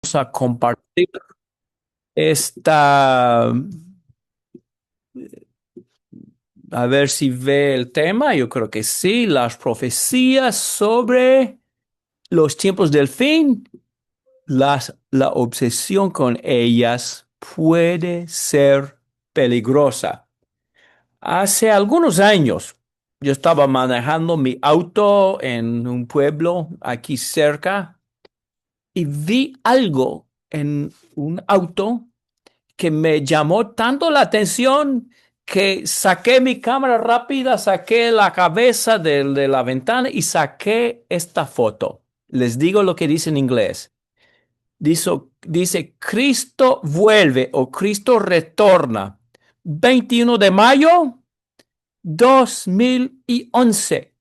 A compartir esta, a ver si ve el tema, yo creo que sí, las profecías sobre los tiempos del fin, la obsesión con ellas puede ser peligrosa. Hace algunos años, yo estaba manejando mi auto en un pueblo aquí cerca y vi algo en un auto que me llamó tanto la atención que saqué mi cámara rápida, saqué la cabeza de la ventana y saqué esta foto. Les digo lo que dice en inglés. Dice Cristo vuelve o Cristo retorna. 21 de mayo 2011.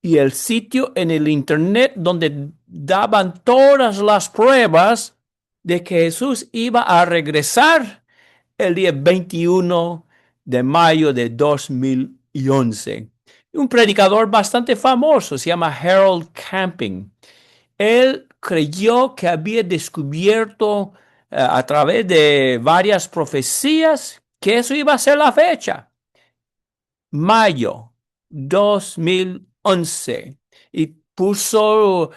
Y el sitio en el internet donde daban todas las pruebas de que Jesús iba a regresar el día 21 de mayo de 2011. Un predicador bastante famoso, se llama Harold Camping. Él creyó que había descubierto a través de varias profecías que eso iba a ser la fecha, mayo 2011. Y puso,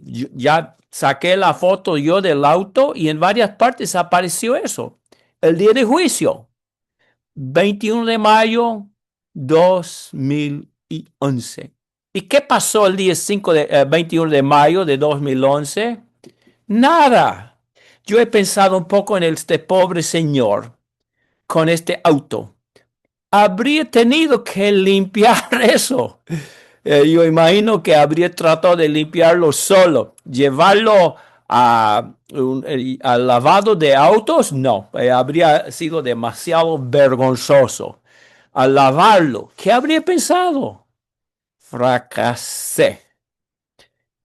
ya saqué la foto yo del auto y en varias partes apareció eso. El día de juicio, 21 de mayo 2011. ¿Y qué pasó el día 21 de mayo de 2011? Nada. Yo he pensado un poco en este pobre señor con este auto. Habría tenido que limpiar eso. Yo imagino que habría tratado de limpiarlo solo. Llevarlo al lavado de autos, no, habría sido demasiado vergonzoso. Al lavarlo, ¿qué habría pensado? Fracasé.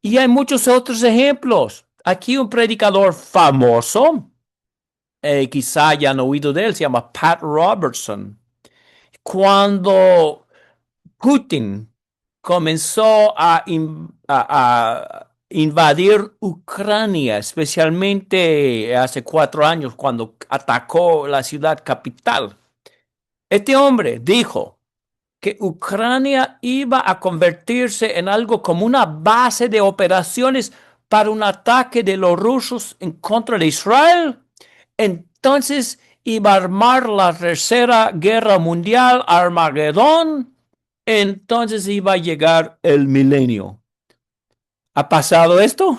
Y hay muchos otros ejemplos. Aquí un predicador famoso, quizá hayan oído de él, se llama Pat Robertson. Cuando Putin comenzó a invadir Ucrania, especialmente hace 4 años cuando atacó la ciudad capital. Este hombre dijo que Ucrania iba a convertirse en algo como una base de operaciones para un ataque de los rusos en contra de Israel. Entonces iba a armar la tercera guerra mundial, Armagedón. Entonces iba a llegar el milenio. ¿Ha pasado esto?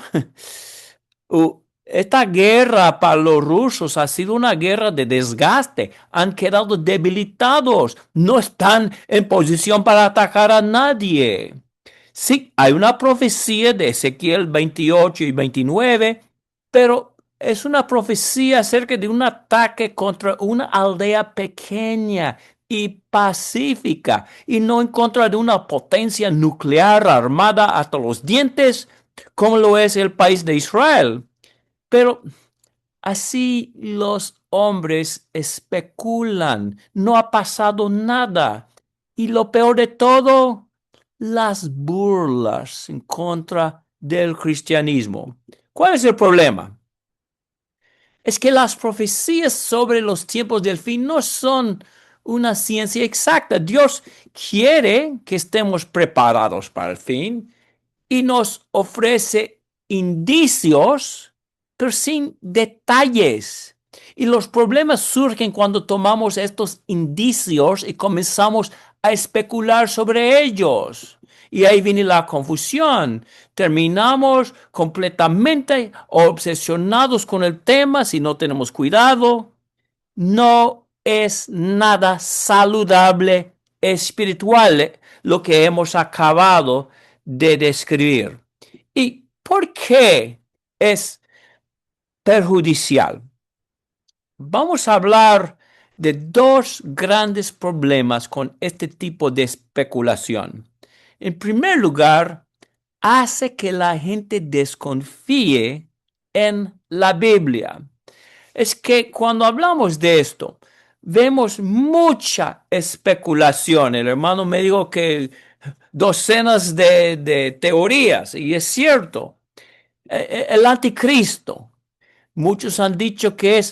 Esta guerra para los rusos ha sido una guerra de desgaste. Han quedado debilitados. No están en posición para atacar a nadie. Sí, hay una profecía de Ezequiel 28 y 29, pero es una profecía acerca de un ataque contra una aldea pequeña y pacífica y no en contra de una potencia nuclear armada hasta los dientes como lo es el país de Israel. Pero así los hombres especulan, no ha pasado nada. Y lo peor de todo, las burlas en contra del cristianismo. ¿Cuál es el problema? Es que las profecías sobre los tiempos del fin no son una ciencia exacta. Dios quiere que estemos preparados para el fin y nos ofrece indicios, pero sin detalles. Y los problemas surgen cuando tomamos estos indicios y comenzamos a especular sobre ellos. Y ahí viene la confusión. Terminamos completamente obsesionados con el tema si no tenemos cuidado. No es nada saludable espiritual lo que hemos acabado de describir. ¿Y por qué es perjudicial? Vamos a hablar de dos grandes problemas con este tipo de especulación. En primer lugar, hace que la gente desconfíe en la Biblia. Es que cuando hablamos de esto, vemos mucha especulación. El hermano me dijo que docenas de teorías, y es cierto. El anticristo. Muchos han dicho que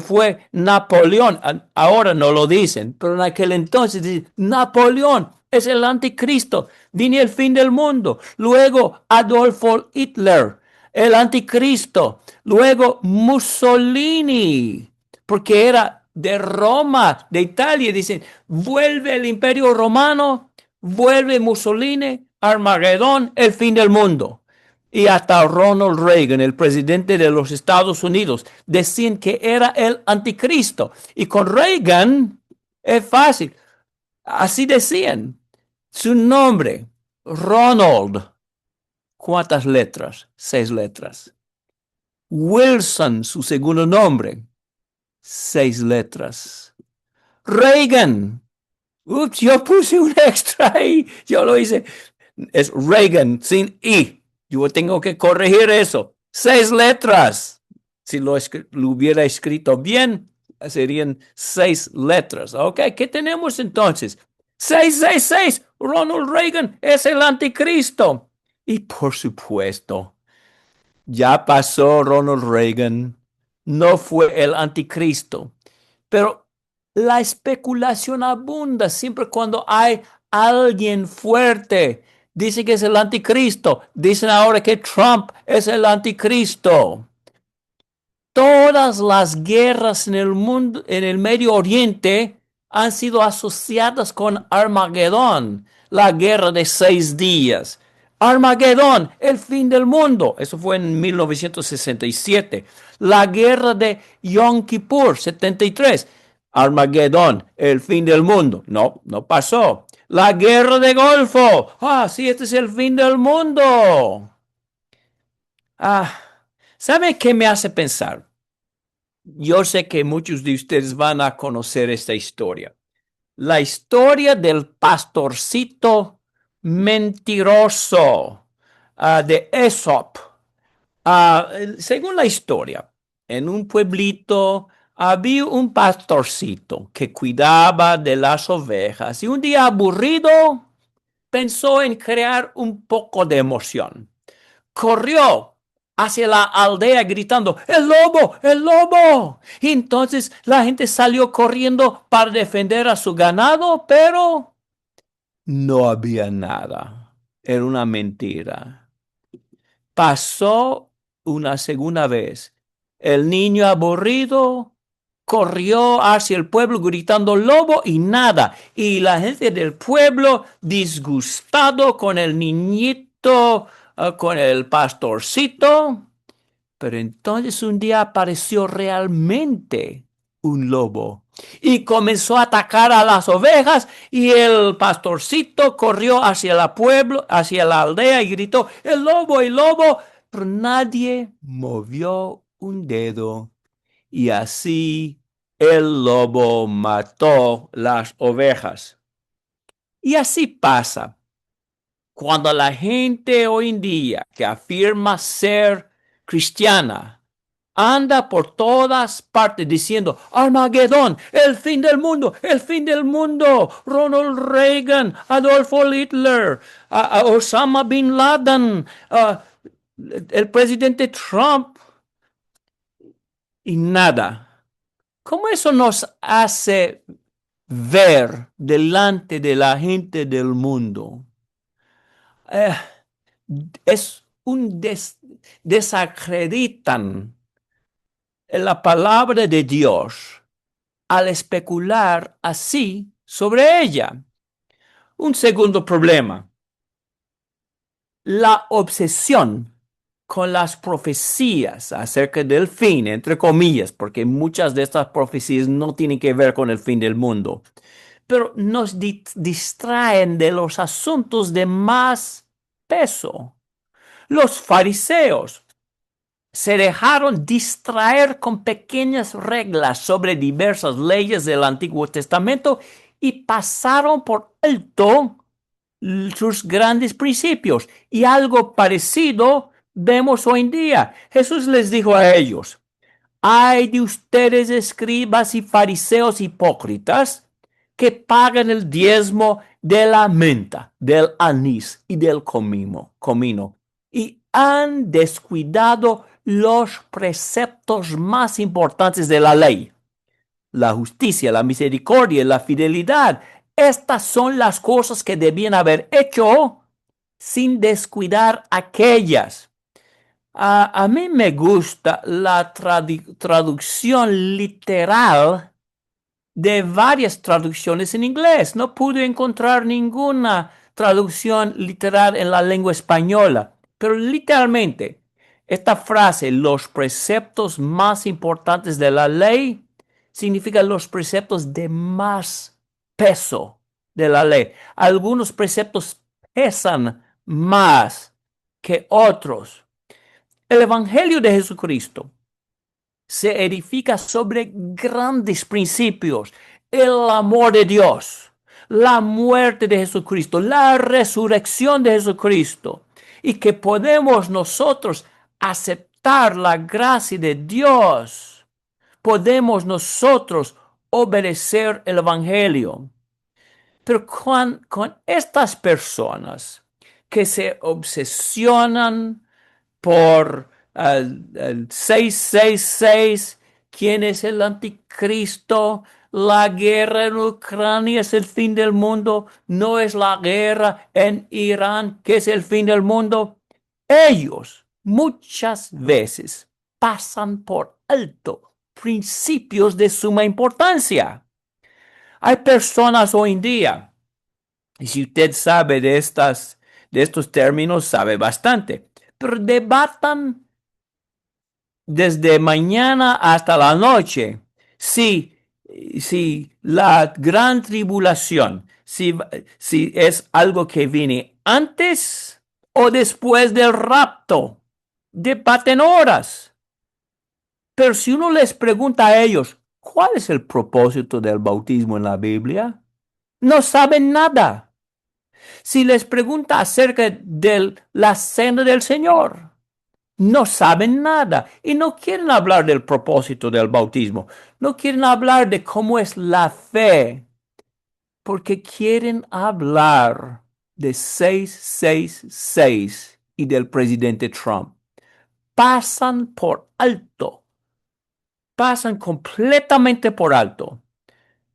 fue Napoleón. Ahora no lo dicen, pero en aquel entonces dicen, Napoleón es el anticristo, viene el fin del mundo. Luego Adolfo Hitler, el anticristo. Luego Mussolini, porque era de Roma, de Italia. Dicen, vuelve el imperio romano, vuelve Mussolini, Armagedón, el fin del mundo. Y hasta Ronald Reagan, el presidente de los Estados Unidos, decían que era el anticristo. Y con Reagan es fácil. Así decían. Su nombre, Ronald. ¿Cuántas letras? 6 letras. Wilson, su segundo nombre. 6 letras. Reagan. Ups, yo puse un extra ahí. Yo lo hice. Es Reagan sin I. Yo tengo que corregir eso. 6 letras. Si lo hubiera escrito bien, serían 6 letras. Ok, ¿qué tenemos entonces? 666. Ronald Reagan es el anticristo. Y por supuesto, ya pasó Ronald Reagan. No fue el anticristo. Pero la especulación abunda siempre cuando hay alguien fuerte. Dice que es el anticristo. Dicen ahora que Trump es el anticristo. Todas las guerras en el mundo, en el Medio Oriente, han sido asociadas con Armagedón, la guerra de 6 días. Armagedón, el fin del mundo. Eso fue en 1967. La guerra de Yom Kippur, 73. Armagedón, el fin del mundo. No, no pasó. La guerra de Golfo. Ah, sí, este es el fin del mundo. Ah, ¿sabe qué me hace pensar? Yo sé que muchos de ustedes van a conocer esta historia. La historia del pastorcito mentiroso de Aesop. Según la historia, en un pueblito había un pastorcito que cuidaba de las ovejas y un día aburrido pensó en crear un poco de emoción. Corrió hacia la aldea gritando, ¡El lobo! ¡El lobo! Y entonces la gente salió corriendo para defender a su ganado, pero no había nada. Era una mentira. Pasó una segunda vez. El niño aburrido corrió hacia el pueblo gritando lobo y nada. Y la gente del pueblo disgustado con el niñito, con el pastorcito. Pero entonces un día apareció realmente un lobo y comenzó a atacar a las ovejas y el pastorcito corrió hacia el pueblo, hacia la aldea y gritó, el lobo, pero nadie movió un dedo y así el lobo mató las ovejas. Y así pasa cuando la gente hoy en día que afirma ser cristiana anda por todas partes diciendo Armagedón, el fin del mundo, el fin del mundo, Ronald Reagan, Adolfo Hitler, Osama Bin Laden, el presidente Trump y nada. ¿Cómo eso nos hace ver delante de la gente del mundo? Eh, es un desacreditan la palabra de Dios al especular así sobre ella. Un segundo problema, la obsesión con las profecías acerca del fin, entre comillas, porque muchas de estas profecías no tienen que ver con el fin del mundo, pero nos distraen de los asuntos de más peso. Los fariseos se dejaron distraer con pequeñas reglas sobre diversas leyes del Antiguo Testamento y pasaron por alto sus grandes principios. Y algo parecido vemos hoy en día. Jesús les dijo a ellos, ay de ustedes escribas y fariseos hipócritas que pagan el diezmo de la menta, del anís y del comino. Y han descuidado los preceptos más importantes de la ley: la justicia, la misericordia, la fidelidad. Estas son las cosas que debían haber hecho sin descuidar aquellas. A mí me gusta la traducción literal de varias traducciones en inglés. No pude encontrar ninguna traducción literal en la lengua española, pero literalmente esta frase, los preceptos más importantes de la ley, significa los preceptos de más peso de la ley. Algunos preceptos pesan más que otros. El Evangelio de Jesucristo se edifica sobre grandes principios: el amor de Dios, la muerte de Jesucristo, la resurrección de Jesucristo, y que podemos nosotros aceptar la gracia de Dios. Podemos nosotros obedecer el Evangelio. Pero con estas personas que se obsesionan por el 666, quién es el anticristo, la guerra en Ucrania es el fin del mundo, no es la guerra en Irán que es el fin del mundo. Ellos muchas veces pasan por alto principios de suma importancia. Hay personas hoy en día, y si usted sabe de estos términos, sabe bastante, pero debatan desde mañana hasta la noche si la gran tribulación, si es algo que viene antes o después del rapto. Debaten horas. Pero si uno les pregunta a ellos, ¿cuál es el propósito del bautismo en la Biblia? No saben nada. Si les pregunta acerca de la cena del Señor, no saben nada y no quieren hablar del propósito del bautismo. No quieren hablar de cómo es la fe, porque quieren hablar de 666 y del presidente Trump. Pasan completamente por alto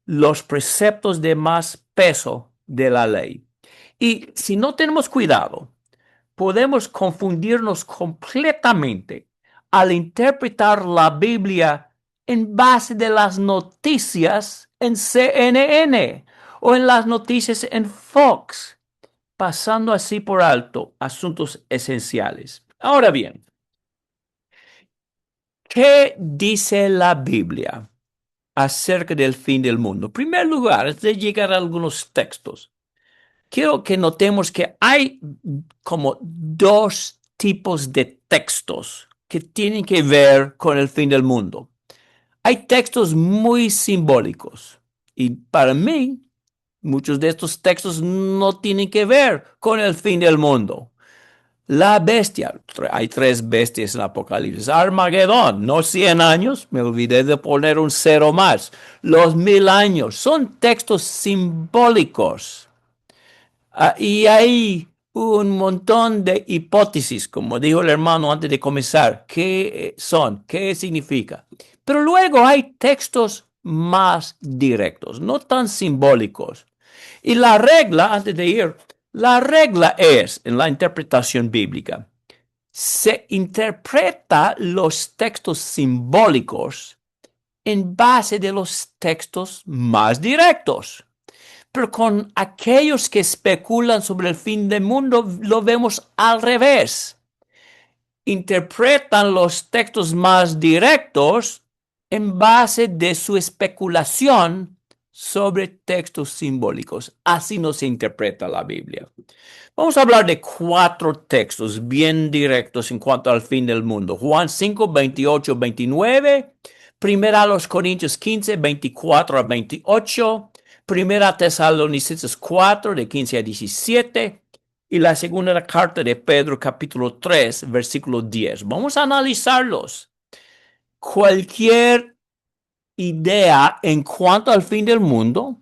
los preceptos de más peso de la ley. Y si no tenemos cuidado, podemos confundirnos completamente al interpretar la Biblia en base de las noticias en CNN o en las noticias en Fox, pasando así por alto asuntos esenciales. Ahora bien, ¿qué dice la Biblia acerca del fin del mundo? En primer lugar, antes de llegar a algunos textos, quiero que notemos que hay como dos tipos de textos que tienen que ver con el fin del mundo. Hay textos muy simbólicos y para mí muchos de estos textos no tienen que ver con el fin del mundo. La bestia, hay tres bestias en Apocalipsis. Armagedón, no 100 años, me olvidé de poner un cero más. Los 1000 años, son textos simbólicos. Y hay un montón de hipótesis, como dijo el hermano antes de comenzar. ¿Qué son? ¿Qué significa? Pero luego hay textos más directos, no tan simbólicos. Y la regla, antes de ir, la regla es, en la interpretación bíblica, se interpreta los textos simbólicos en base de los textos más directos. Pero con aquellos que especulan sobre el fin del mundo lo vemos al revés. Interpretan los textos más directos en base de su especulación sobre textos simbólicos. Así no se interpreta la Biblia. Vamos a hablar de 4 textos bien directos en cuanto al fin del mundo. Juan 5, 28, 29. Primera a los Corintios 15, 24 a 28. Primera Tesalonicenses 4, de 15 a 17. Y la segunda carta de Pedro, capítulo 3, versículo 10. Vamos a analizarlos. Cualquier idea en cuanto al fin del mundo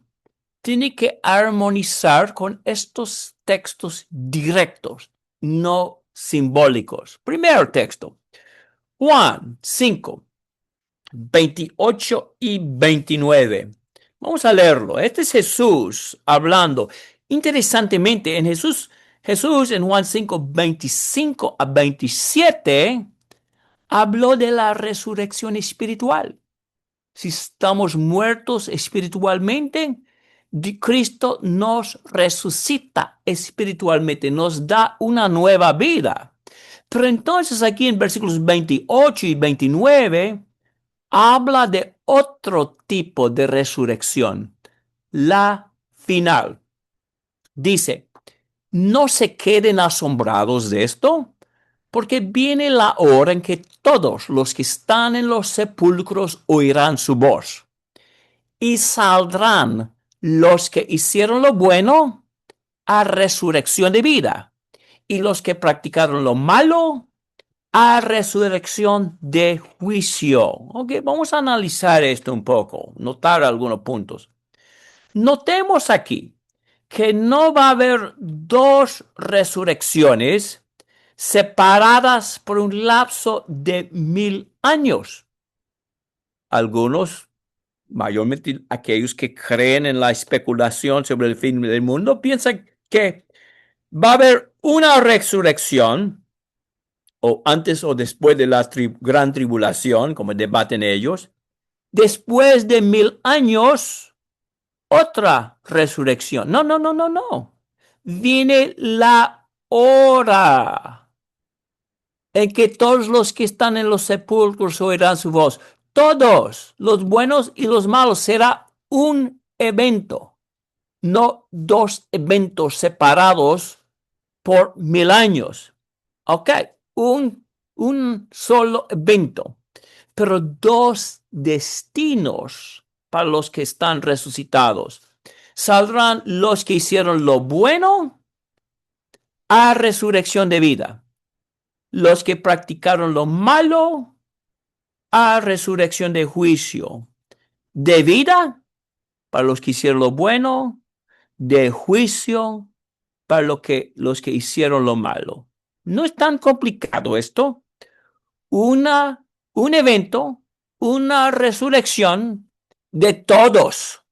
tiene que armonizar con estos textos directos, no simbólicos. Primer texto, Juan 5, 28 y 29. Vamos a leerlo. Este es Jesús hablando. Interesantemente, Jesús en Juan 5, 25 a 27, habló de la resurrección espiritual. Si estamos muertos espiritualmente, Cristo nos resucita espiritualmente, nos da una nueva vida. Pero entonces aquí en versículos 28 y 29 habla de otro tipo de resurrección, la final. Dice, no se queden asombrados de esto, porque viene la hora en que todos los que están en los sepulcros oirán su voz, y saldrán los que hicieron lo bueno a resurrección de vida, y los que practicaron lo malo a resurrección de juicio. Ok, vamos a analizar esto un poco, notar algunos puntos. Notemos aquí que no va a haber dos resurrecciones separadas por un lapso de 1000 años. Algunos, mayormente aquellos que creen en la especulación sobre el fin del mundo, piensan que va a haber una resurrección, o antes o después de la gran tribulación, como debaten ellos. Después de 1000 años, otra resurrección. No, no, no, no, no. Viene la hora en que todos los que están en los sepulcros oirán su voz. Todos, los buenos y los malos, será un evento, no dos eventos separados por 1000 años. Ok, un solo evento, pero dos destinos para los que están resucitados. Saldrán los que hicieron lo bueno a resurrección de vida. Los que practicaron lo malo a resurrección de juicio. De vida para los que hicieron lo bueno, de juicio para los que hicieron lo malo. No es tan complicado esto. Un evento, una resurrección de todos,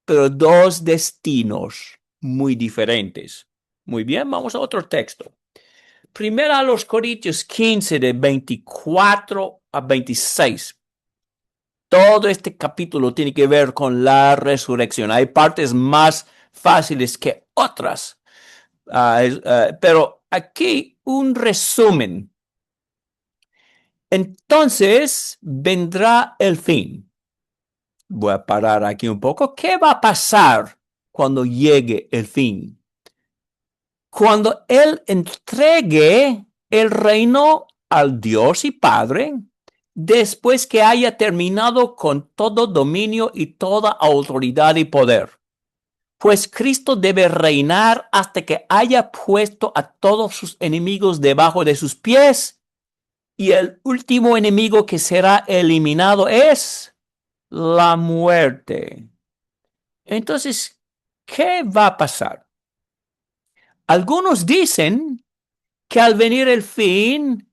pero dos destinos muy diferentes. Muy bien, vamos a otro texto. Primero a los Corintios 15, de 24 a 26. Todo este capítulo tiene que ver con la resurrección. Hay partes más fáciles que otras. Pero aquí un resumen. Entonces vendrá el fin. Voy a parar aquí un poco. ¿Qué va a pasar cuando llegue el fin? Cuando Él entregue el reino al Dios y Padre, después que haya terminado con todo dominio y toda autoridad y poder. Pues Cristo debe reinar hasta que haya puesto a todos sus enemigos debajo de sus pies. Y el último enemigo que será eliminado es la muerte. Entonces, ¿qué va a pasar? Algunos dicen que al venir el fin,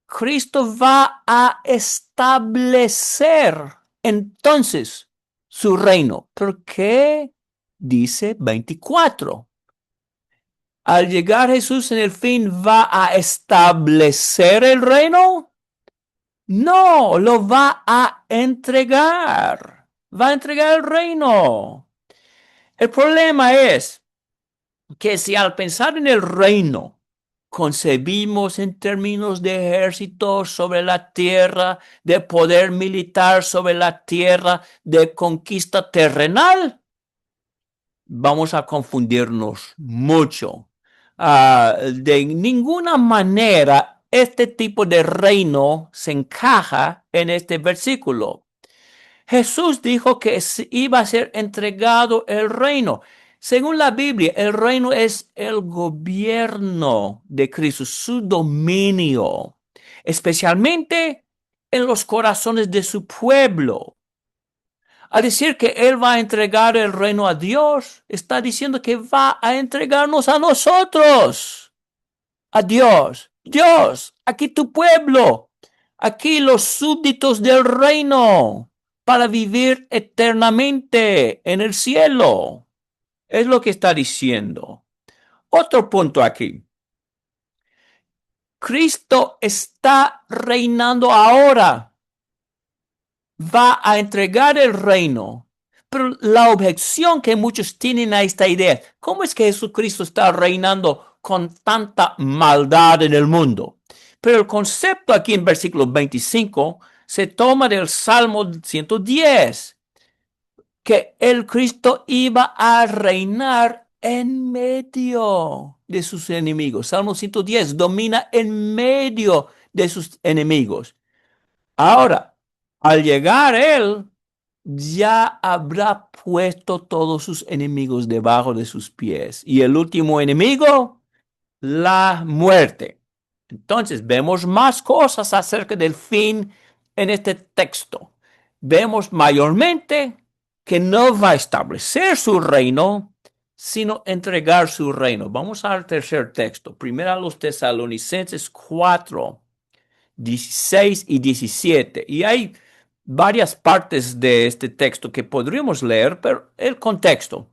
Cristo va a establecer entonces su reino. ¿Por qué? Dice 24. Al llegar Jesús en el fin, ¿va a establecer el reino? No, lo va a entregar. Va a entregar el reino. El problema es que si al pensar en el reino concebimos en términos de ejército sobre la tierra, de poder militar sobre la tierra, de conquista terrenal, vamos a confundirnos mucho. De ninguna manera este tipo de reino se encaja en este versículo. Jesús dijo que iba a ser entregado el reino. Según la Biblia, el reino es el gobierno de Cristo, su dominio, especialmente en los corazones de su pueblo. Al decir que Él va a entregar el reino a Dios, está diciendo que va a entregarnos a nosotros. a Dios. Dios, aquí tu pueblo, aquí los súbditos del reino, para vivir eternamente en el cielo. Es lo que está diciendo. Otro punto aquí. Cristo está reinando ahora. Va a entregar el reino. Pero la objeción que muchos tienen a esta idea, ¿cómo es que Jesucristo está reinando con tanta maldad en el mundo? Pero el concepto aquí en versículo 25 se toma del Salmo 110, que el Cristo iba a reinar en medio de sus enemigos. Salmo 110 domina en medio de sus enemigos. Ahora, al llegar él, ya habrá puesto todos sus enemigos debajo de sus pies. Y el último enemigo, la muerte. Entonces, vemos más cosas acerca del fin en este texto. Vemos mayormente que no va a establecer su reino, sino entregar su reino. Vamos al tercer texto. Primero a los Tesalonicenses 4, 16 y 17. Y hay varias partes de este texto que podríamos leer, pero el contexto.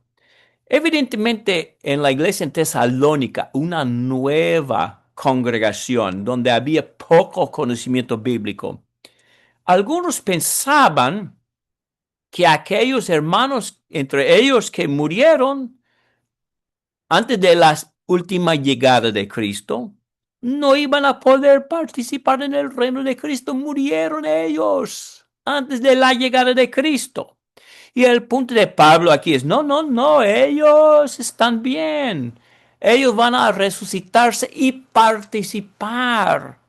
Evidentemente, en la iglesia en Tesalónica, una nueva congregación donde había poco conocimiento bíblico, algunos pensaban que aquellos hermanos, entre ellos que murieron antes de la última llegada de Cristo, no iban a poder participar en el reino de Cristo. Murieron ellos antes de la llegada de Cristo. Y el punto de Pablo aquí es, no, ellos están bien. Ellos van a resucitarse y participar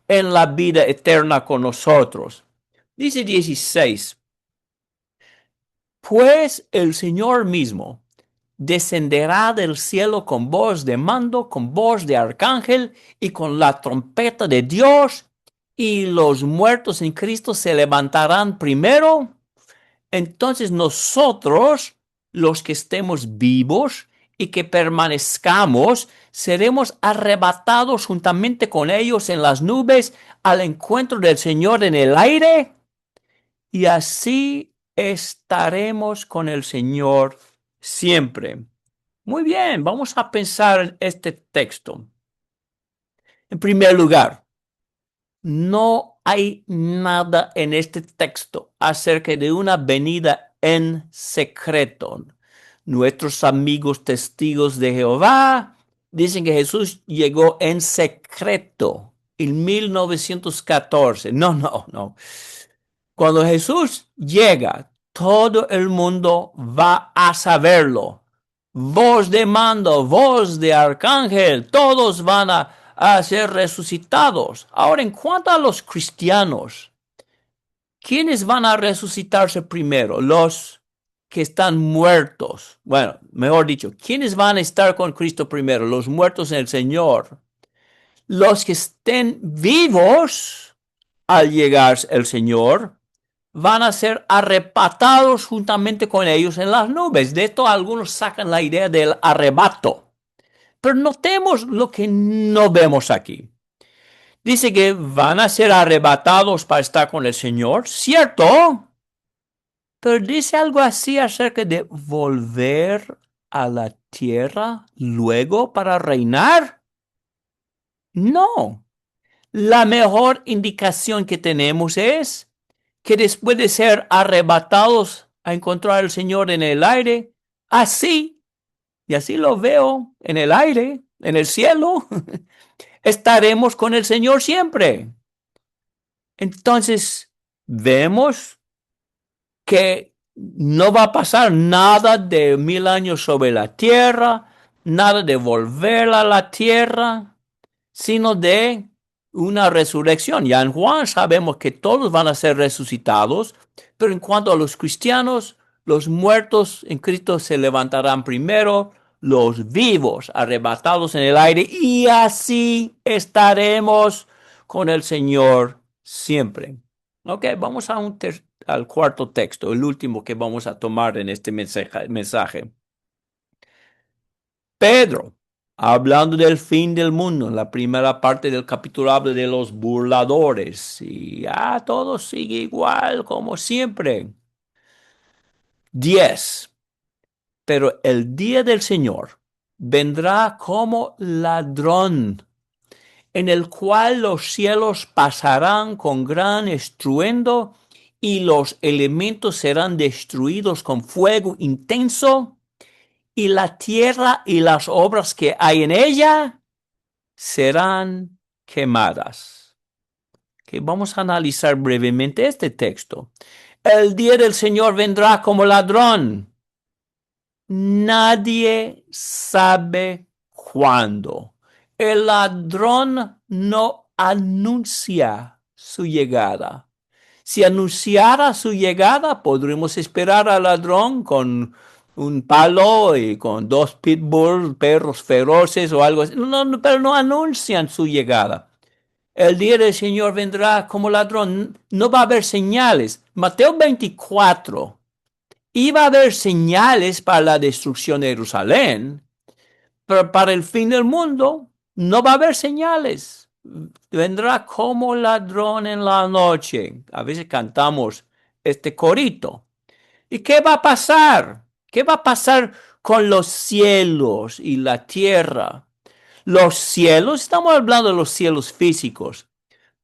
en la vida eterna con nosotros. Dice 16, pues el Señor mismo descenderá del cielo con voz de mando, con voz de arcángel y con la trompeta de Dios, y los muertos en Cristo se levantarán primero. Entonces nosotros, los que estemos vivos y que permanezcamos, seremos arrebatados juntamente con ellos en las nubes al encuentro del Señor en el aire, y así estaremos con el Señor siempre. Muy bien, vamos a pensar en este texto. En primer lugar, no hay nada en este texto acerca de una venida en secreto. Nuestros amigos testigos de Jehová dicen que Jesús llegó en secreto en 1914. No. Cuando Jesús llega, todo el mundo va a saberlo. Voz de mando, voz de arcángel, todos van a ser resucitados. Ahora, en cuanto a los cristianos, ¿quiénes van a resucitarse primero? Los que están muertos. Bueno, mejor dicho, ¿quiénes van a estar con Cristo primero? Los muertos en el Señor. Los que estén vivos al llegar el Señor van a ser arrebatados juntamente con ellos en las nubes. De esto algunos sacan la idea del arrebato. Pero notemos lo que no vemos aquí. Dice que van a ser arrebatados para estar con el Señor, ¿cierto? Pero dice algo así acerca de volver a la tierra luego para reinar. No. La mejor indicación que tenemos es que después de ser arrebatados a encontrar al Señor en el aire, así, y así lo veo en el aire, en el cielo, estaremos con el Señor siempre. Entonces, vemos que no va a pasar nada de 1000 años sobre la tierra, nada de volver a la tierra, sino de una resurrección. Ya en Juan sabemos que todos van a ser resucitados, pero en cuanto a los cristianos, los muertos en Cristo se levantarán primero, los vivos arrebatados en el aire, y así estaremos con el Señor siempre. Ok, vamos al cuarto texto, el último que vamos a tomar en este mensaje. Pedro, hablando del fin del mundo. En la primera parte del capítulo habla de los burladores y ya todo sigue igual como siempre. 10. Pero el día del Señor vendrá como ladrón, en el cual los cielos pasarán con gran estruendo y los elementos serán destruidos con fuego intenso, y la tierra y las obras que hay en ella serán quemadas. Que vamos a analizar brevemente este texto. El día del Señor vendrá como ladrón. Nadie sabe cuándo. El ladrón no anuncia su llegada. Si anunciara su llegada, podremos esperar al ladrón con un palo y con dos pitbull, perros feroces o algo así. No, no, pero no anuncian su llegada. El día del Señor vendrá como ladrón. No va a haber señales. Mateo 24. Iba a haber señales para la destrucción de Jerusalén, pero para el fin del mundo no va a haber señales. Vendrá como ladrón en la noche. A veces cantamos este corito. ¿Y qué va a pasar? ¿Qué va a pasar con los cielos y la tierra? Los cielos, estamos hablando de los cielos físicos,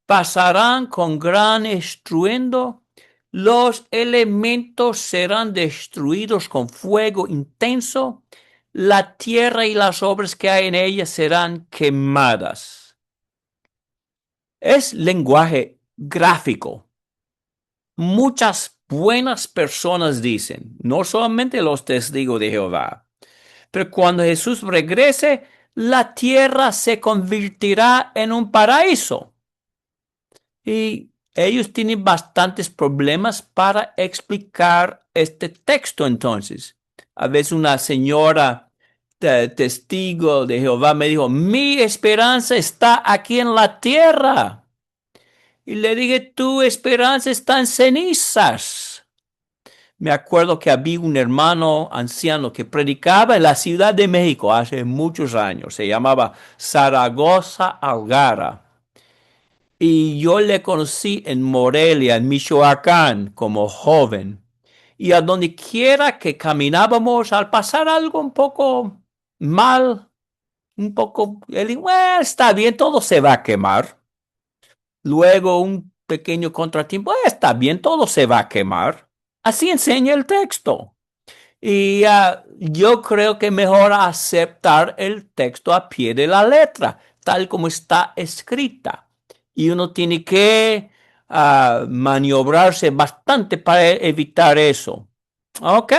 pasarán con gran estruendo, los elementos serán destruidos con fuego intenso, la tierra y las obras que hay en ella serán quemadas. Es lenguaje gráfico. Muchas buenas personas dicen, no solamente los testigos de Jehová, pero cuando Jesús regrese, la tierra se convertirá en un paraíso. Y ellos tienen bastantes problemas para explicar este texto entonces. A veces una señora testigo de Jehová me dijo, mi esperanza está aquí en la tierra. Y le dije, tu esperanza está en cenizas. Me acuerdo que había un hermano anciano que predicaba en la Ciudad de México hace muchos años. Se llamaba Zaragoza Algara. Y yo le conocí en Morelia, en Michoacán, como joven. Y a donde quiera que caminábamos, al pasar algo un poco mal, un poco, él dijo, bueno, está bien, todo se va a quemar. Luego un pequeño contratiempo, está bien, todo se va a quemar. Así enseña el texto. Y yo creo que mejor aceptar el texto a pie de la letra, tal como está escrita. Y uno tiene que maniobrarse bastante para evitar eso. Ok.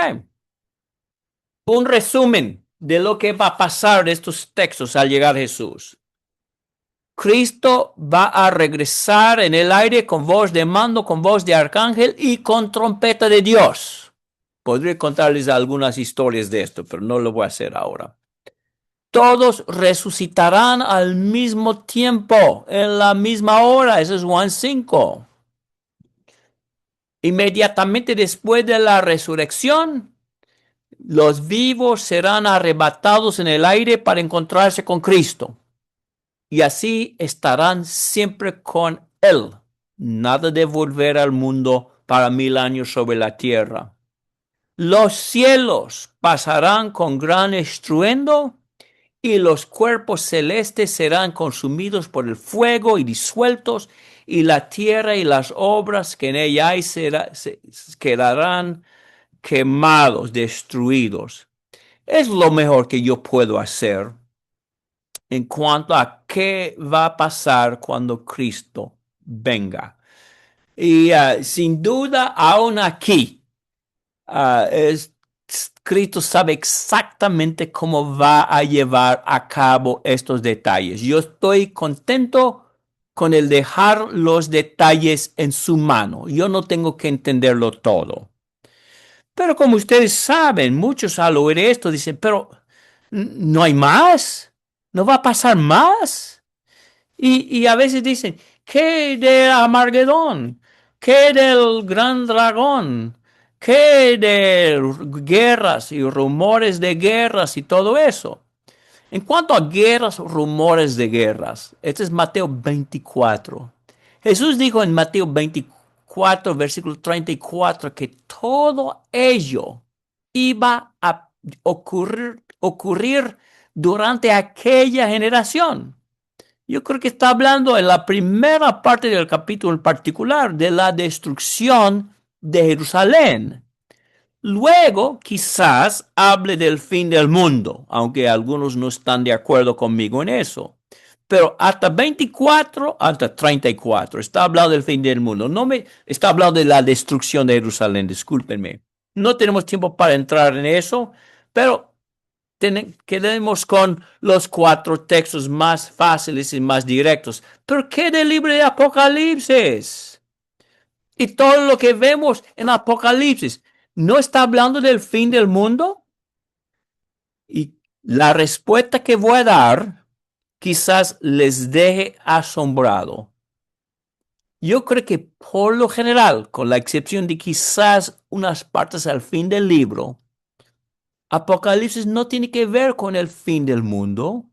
Un resumen de lo que va a pasar de estos textos al llegar Jesús. Cristo va a regresar en el aire con voz de mando, con voz de arcángel y con trompeta de Dios. Podría contarles algunas historias de esto, pero no lo voy a hacer ahora. Todos resucitarán al mismo tiempo, en la misma hora. Eso es Juan 5. Inmediatamente después de la resurrección, los vivos serán arrebatados en el aire para encontrarse con Cristo. Y así estarán siempre con Él. Nada de volver al mundo para 1000 años sobre la tierra. Los cielos pasarán con gran estruendo y los cuerpos celestes serán consumidos por el fuego y disueltos, y la tierra y las obras que en ella hay quedarán quemados, destruidos. Es lo mejor que yo puedo hacer en cuanto a qué va a pasar cuando Cristo venga. Y sin duda, aún aquí, es Cristo sabe exactamente cómo va a llevar a cabo estos detalles. Yo estoy contento con el dejar los detalles en su mano. Yo no tengo que entenderlo todo. Pero como ustedes saben, muchos al oír esto dicen, pero no hay más, no va a pasar más. Y a veces dicen, ¿qué de Armagedón? ¿Qué del gran dragón? ¿Qué de guerras y rumores de guerras y todo eso? En cuanto a guerras, rumores de guerras, este es Mateo 24. Jesús dijo en Mateo 24, versículo 34, que todo ello iba a ocurrir durante aquella generación. Yo creo que está hablando en la primera parte del capítulo en particular de la destrucción de Jerusalén. Luego, quizás hable del fin del mundo, aunque algunos no están de acuerdo conmigo en eso. Pero hasta 24, hasta 34, está hablando del fin del mundo. No me está hablando de la destrucción de Jerusalén, discúlpenme. No tenemos tiempo para entrar en eso, pero quedemos con los cuatro textos más fáciles y más directos. ¿Pero qué del libro de Apocalipsis? Y todo lo que vemos en Apocalipsis, ¿no está hablando del fin del mundo? Y la respuesta que voy a dar quizás les deje asombrado. Yo creo que por lo general, con la excepción de quizás unas partes al fin del libro, Apocalipsis no tiene que ver con el fin del mundo,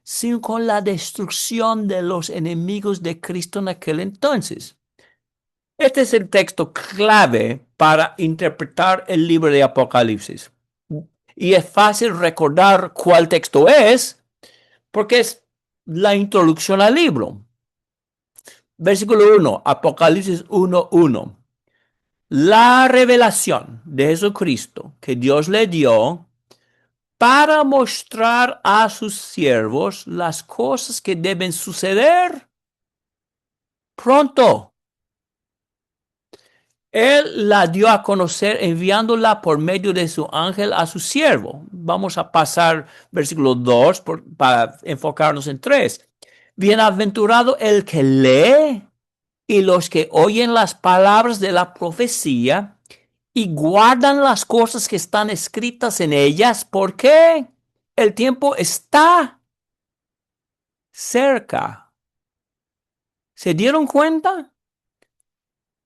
sino con la destrucción de los enemigos de Cristo en aquel entonces. Este es el texto clave para interpretar el libro de Apocalipsis. Y es fácil recordar cuál texto es, porque es la introducción al libro. Versículo 1, Apocalipsis 1:1. La revelación de Jesucristo que Dios le dio para mostrar a sus siervos las cosas que deben suceder pronto. Él la dio a conocer enviándola por medio de su ángel a su siervo. Vamos a pasar versículo 2 para enfocarnos en 3. Bienaventurado el que lee y los que oyen las palabras de la profecía y guardan las cosas que están escritas en ellas, porque el tiempo está cerca. ¿Se dieron cuenta?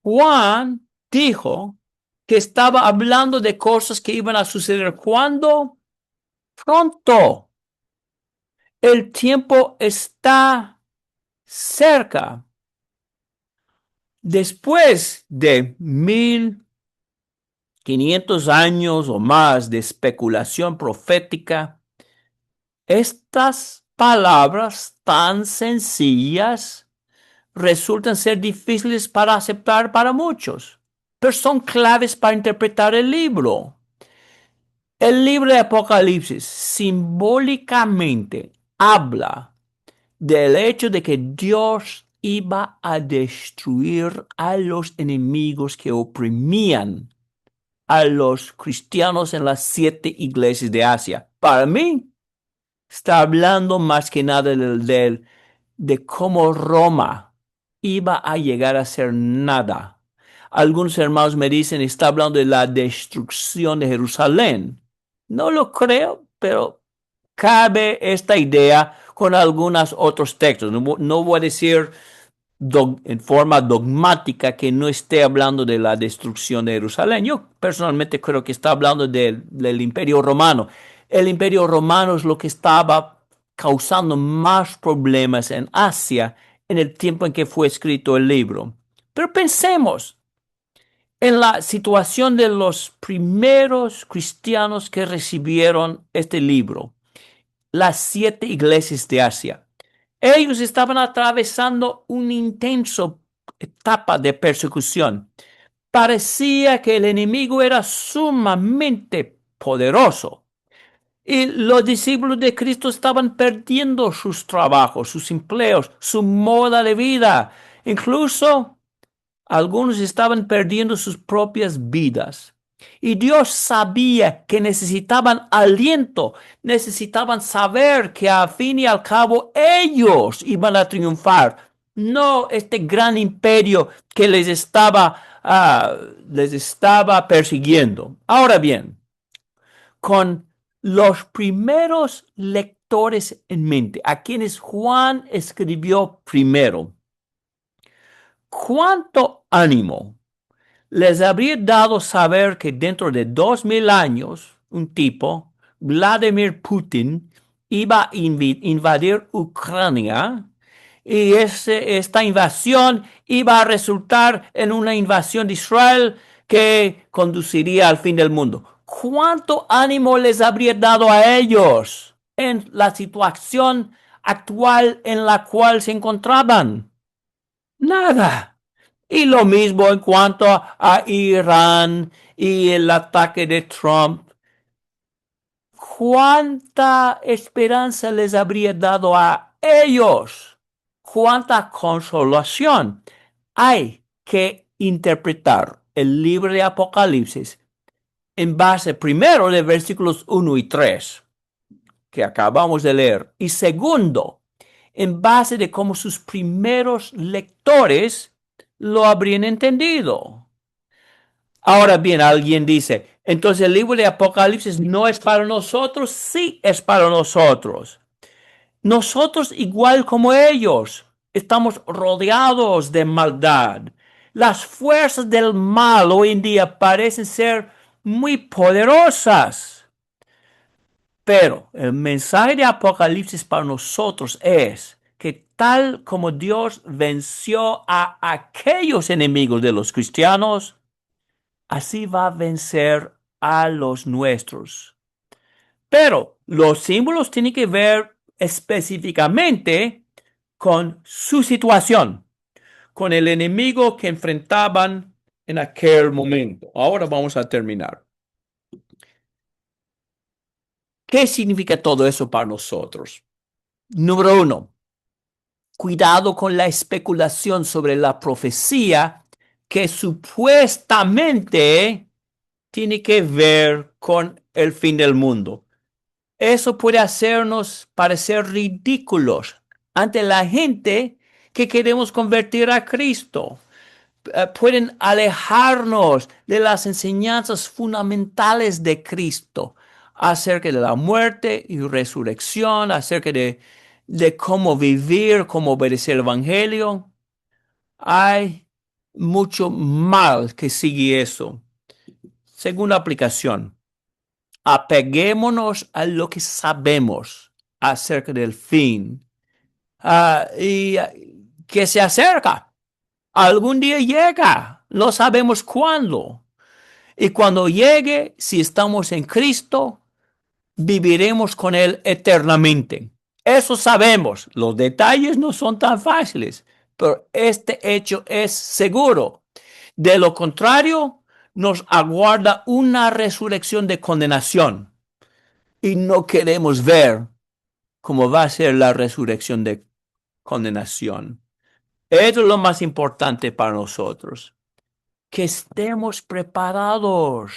Juan dijo que estaba hablando de cosas que iban a suceder cuando pronto. El tiempo está cerca. Después de 1500 años o más de especulación profética, estas palabras tan sencillas resultan ser difíciles para aceptar para muchos, pero son claves para interpretar el libro. El libro de Apocalipsis simbólicamente habla del hecho de que Dios iba a destruir a los enemigos que oprimían a los cristianos en las 7 iglesias de Asia. Para mí, está hablando más que nada de cómo Roma iba a llegar a ser nada. Algunos hermanos me dicen, está hablando de la destrucción de Jerusalén. No lo creo, pero cabe esta idea con algunos otros textos. No voy a decir en forma dogmática que no esté hablando de la destrucción de Jerusalén. Yo personalmente creo que está hablando del Imperio Romano. El Imperio Romano es lo que estaba causando más problemas en Asia en el tiempo en que fue escrito el libro. Pero pensemos en la situación de los primeros cristianos que recibieron este libro, las 7 iglesias de Asia. Ellos estaban atravesando una intensa etapa de persecución. Parecía que el enemigo era sumamente poderoso y los discípulos de Cristo estaban perdiendo sus trabajos, sus empleos, su moda de vida. Incluso algunos estaban perdiendo sus propias vidas. Y Dios sabía que necesitaban aliento, necesitaban saber que a fin y al cabo ellos iban a triunfar, no este gran imperio que les estaba persiguiendo. Ahora bien, con los primeros lectores en mente, a quienes Juan escribió primero, ¿cuánto ánimo les habría dado saber que dentro de 2000 años, un tipo, Vladimir Putin, iba a invadir Ucrania y esta invasión iba a resultar en una invasión de Israel que conduciría al fin del mundo. ¿Cuánto ánimo les habría dado a ellos en la situación actual en la cual se encontraban? Nada. Y lo mismo en cuanto a Irán y el ataque de Trump. ¿Cuánta esperanza les habría dado a ellos? ¿Cuánta consolación? Hay que interpretar el libro de Apocalipsis en base primero de versículos 1 y 3 que acabamos de leer, y segundo, en base de cómo sus primeros lectores lo habrían entendido. Ahora bien, alguien dice, entonces el libro de Apocalipsis no es para nosotros. Sí es para nosotros. Nosotros, igual como ellos, estamos rodeados de maldad. Las fuerzas del mal hoy en día parecen ser muy poderosas. Pero el mensaje de Apocalipsis para nosotros es que tal como Dios venció a aquellos enemigos de los cristianos, así va a vencer a los nuestros. Pero los símbolos tienen que ver específicamente con su situación, con el enemigo que enfrentaban en aquel momento. Ahora vamos a terminar. ¿Qué significa todo eso para nosotros? Número uno, cuidado con la especulación sobre la profecía que supuestamente tiene que ver con el fin del mundo. Eso puede hacernos parecer ridículos ante la gente que queremos convertir a Cristo. Pueden alejarnos de las enseñanzas fundamentales de Cristo acerca de la muerte y resurrección, acerca de cómo vivir, cómo obedecer el Evangelio. Hay mucho mal que sigue eso. Segunda aplicación, apeguémonos a lo que sabemos acerca del fin y que se acerca. Algún día llega, no sabemos cuándo. Y cuando llegue, si estamos en Cristo, viviremos con Él eternamente. Eso sabemos. Los detalles no son tan fáciles, pero este hecho es seguro. De lo contrario, nos aguarda una resurrección de condenación. Y no queremos ver cómo va a ser la resurrección de condenación. Eso es lo más importante para nosotros. Que estemos preparados,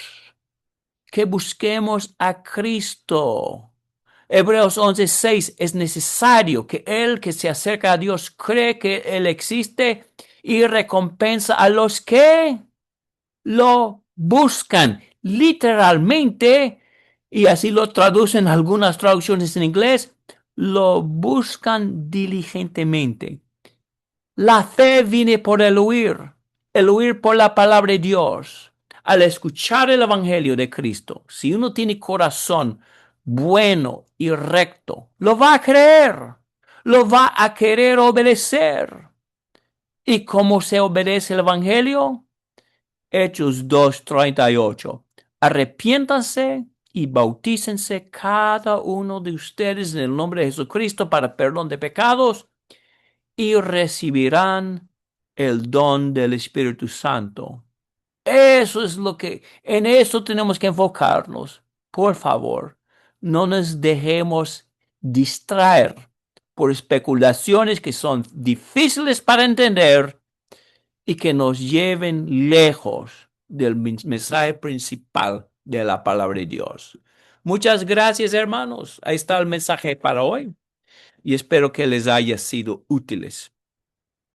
que busquemos a Cristo. Hebreos 11:6 es necesario que el que se acerca a Dios cree que Él existe y recompensa a los que lo buscan. Literalmente, y así lo traducen algunas traducciones en inglés, lo buscan diligentemente. La fe viene por el oír por la palabra de Dios. Al escuchar el Evangelio de Cristo, si uno tiene corazón bueno y recto, lo va a creer, lo va a querer obedecer. ¿Y cómo se obedece el Evangelio? Hechos 2:38. Arrepiéntanse y bautícense cada uno de ustedes en el nombre de Jesucristo para perdón de pecados y recibirán el don del Espíritu Santo. Eso es en eso tenemos que enfocarnos. Por favor, no nos dejemos distraer por especulaciones que son difíciles para entender y que nos lleven lejos del mensaje principal de la palabra de Dios. Muchas gracias, hermanos. Ahí está el mensaje para hoy y espero que les haya sido útiles.